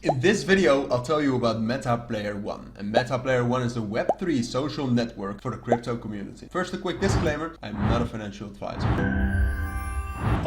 In this video, I'll tell you about Metaplayer One. And Metaplayer One is a Web3 social network for the crypto community. First, a quick disclaimer, I'm not a financial advisor.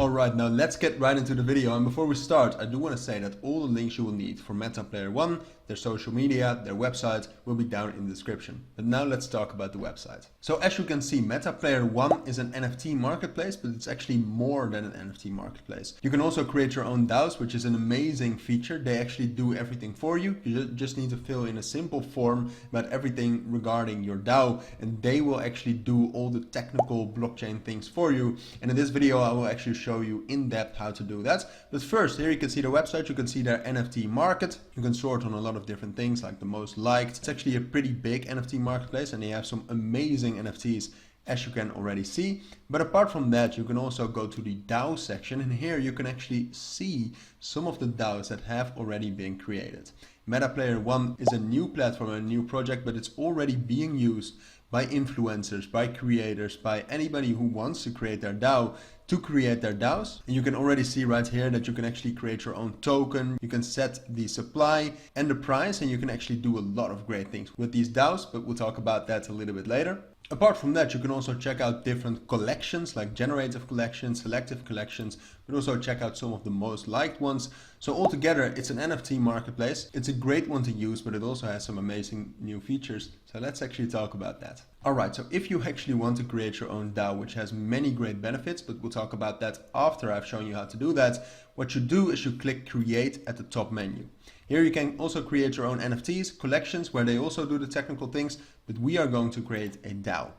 Alright, now let's get right into the video, and before we start, I do want to say that all the links you will need for Metaplayer One, their social media, their website, will be down in the description. But now let's talk about the website. So as you can see, Metaplayer One is an NFT marketplace, but it's actually more than an NFT marketplace. You can also create your own DAOs, which is an amazing feature. They actually do everything for you. You just need to fill in a simple form about everything regarding your DAO, and they will actually do all the technical blockchain things for you. And in this video, I will actually show you in depth how to do that. But first, here you can see the website, you can see their NFT market. You can sort on a lot of different things like the most liked. It's actually a pretty big NFT marketplace, and they have some amazing NFTs, as you can already see. But apart from that, you can also go to the DAO section, and here you can actually see some of the DAOs that have already been created. Metaplayer One is a new platform, a new project, but it's already being used by influencers, by creators, by anybody who wants to create their DAO to create their DAOs. And you can already see right here that you can actually create your own token. You can set the supply and the price, and you can actually do a lot of great things with these DAOs, but we'll talk about that a little bit later. Apart from that, you can also check out different collections like generative collections, selective collections, but also check out some of the most liked ones. So altogether, it's an NFT marketplace. It's a great one to use, but it also has some amazing new features. So let's actually talk about that. All right, so if you actually want to create your own DAO, which has many great benefits, but we'll talk about that after I've shown you how to do that, what you do is you click Create at the top menu. Here you can also create your own NFTs, collections, where they also do the technical things, but we are going to create a DAO.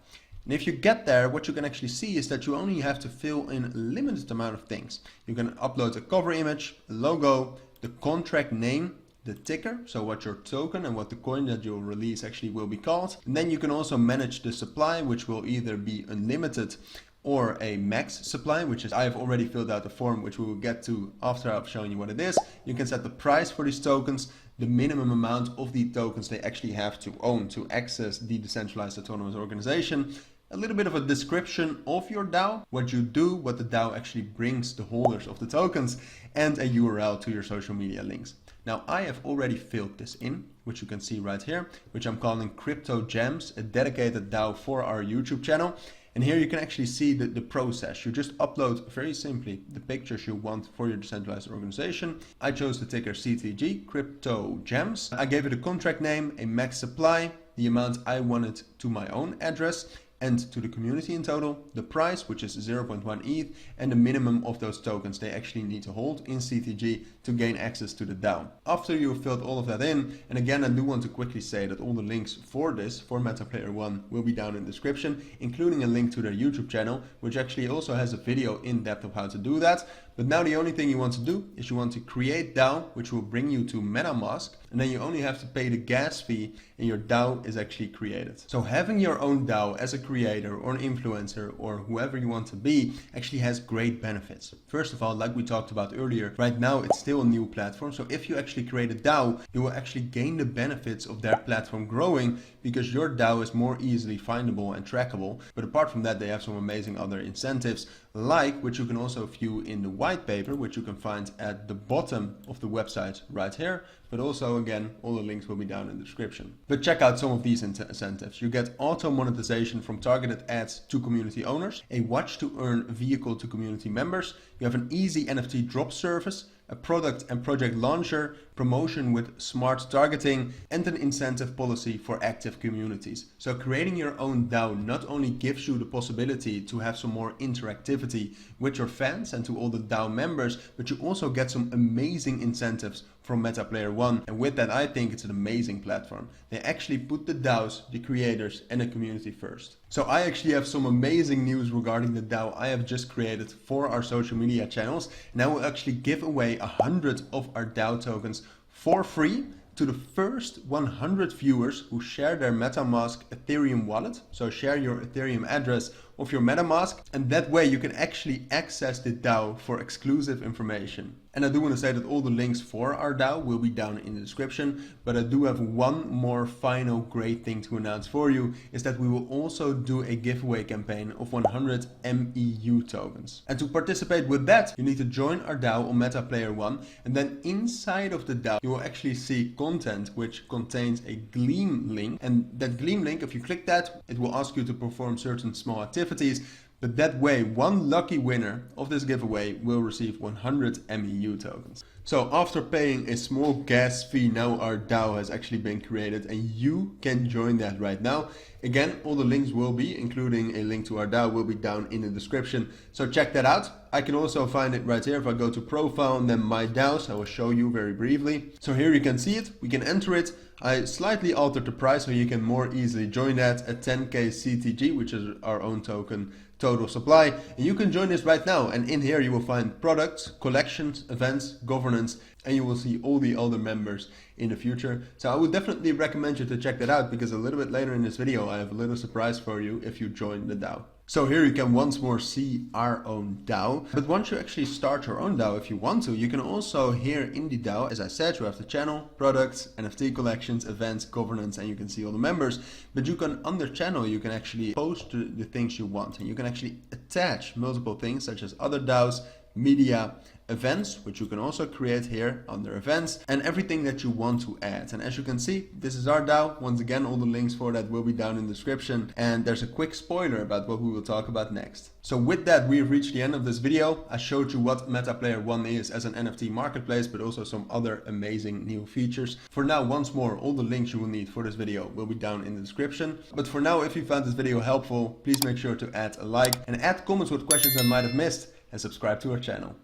And if you get there, what you can actually see is that you only have to fill in a limited amount of things. You can upload a cover image, a logo, the contract name, the ticker, so what your token and what the coin that you'll release actually will be called. And then you can also manage the supply, which will either be unlimited or a max supply, which is, I have already filled out the form, which we will get to after I've shown you what it is. You can set the price for these tokens, the minimum amount of the tokens they actually have to own to access the Decentralized Autonomous Organization, a little bit of a description of your DAO, what you do, what the DAO actually brings the holders of the tokens, and a URL to your social media links. Now, I have already filled this in, which you can see right here, which I'm calling Crypto Gems, a dedicated DAO for our YouTube channel. And here you can actually see the process. You just upload very simply the pictures you want for your decentralized organization. I chose the ticker CTG, Crypto Gems. I gave it a contract name, a max supply, the amount I wanted to my own address, and to the community in total, the price, which is 0.1 ETH, and the minimum of those tokens they actually need to hold in CTG to gain access to the DAO. After you've filled all of that in, and again, I do want to quickly say that all the links for this, for Metaplayer One, will be down in the description, including a link to their YouTube channel, which actually also has a video in depth of how to do that. But now the only thing you want to do is you want to create DAO, which will bring you to MetaMask, and then you only have to pay the gas fee and your DAO is actually created. So having your own DAO as a creator or an influencer or whoever you want to be actually has great benefits. First of all, like we talked about earlier, right now it's still a new platform. So if you actually create a DAO, you will actually gain the benefits of their platform growing because your DAO is more easily findable and trackable. But apart from that, they have some amazing other incentives, like which you can also view in the white paper, which you can find at the bottom of the website right here. But also, again, all the links will be down in the description. But check out some of these incentives. You get auto monetization from targeted ads to community owners, a watch to earn vehicle to community members. You have an easy NFT drop service, a product and project launcher, promotion with smart targeting, and an incentive policy for active communities. So creating your own DAO not only gives you the possibility to have some more interactivity with your fans and to all the DAO members, but you also get some amazing incentives from Metaplayer One. And with that, I think it's an amazing platform. They actually put the DAOs, the creators, and the community first. So I actually have some amazing news regarding the DAO I have just created for our social media channels. And I will actually give away 100 of our DAO tokens for free to the first 100 viewers who share their MetaMask Ethereum wallet. So share your Ethereum address of your MetaMask, and that way you can actually access the DAO for exclusive information. And I do want to say that all the links for our DAO will be down in the description, but I do have one more final great thing to announce for you, is that we will also do a giveaway campaign of 100 MEU tokens. And to participate with that, you need to join our DAO on Metaplayer One, and then inside of the DAO, you will actually see content which contains a Gleam link. And that Gleam link, if you click that, it will ask you to perform certain small activities. But that way, one lucky winner of this giveaway will receive 100 MEU tokens. So after paying a small gas fee, now our DAO has actually been created and you can join that right now. Again, all the links will be, including a link to our DAO, will be down in the description. So check that out. I can also find it right here. If I go to profile and then my DAOs, I will show you very briefly. So here you can see it, we can enter it. I slightly altered the price so you can more easily join that at 10k CTG, which is our own token total supply. And you can join this right now. And in here you will find products, collections, events, governance, and you will see all the other members in the future. So I would definitely recommend you to check that out, because a little bit later in this video, I have a little surprise for you if you join the DAO. So here you can once more see our own DAO. But once you actually start your own DAO, if you want to, you can also here in the DAO, as I said, you have the channel, products, NFT collections, events, governance, and you can see all the members. But you can, under channel, you can actually post the things you want, and you can actually attach multiple things such as other DAOs, media, events, which you can also create here under events, and everything that you want to add. And as you can see, this is our DAO. Once again, all the links for that will be down in the description. And there's a quick spoiler about what we will talk about next. So with that, we've reached the end of this video. I showed you what Metaplayer One is as an NFT marketplace, but also some other amazing new features. For now, once more, all the links you will need for this video will be down in the description. But for now, if you found this video helpful, please make sure to add a like and add comments with questions I might have missed, and subscribe to our channel.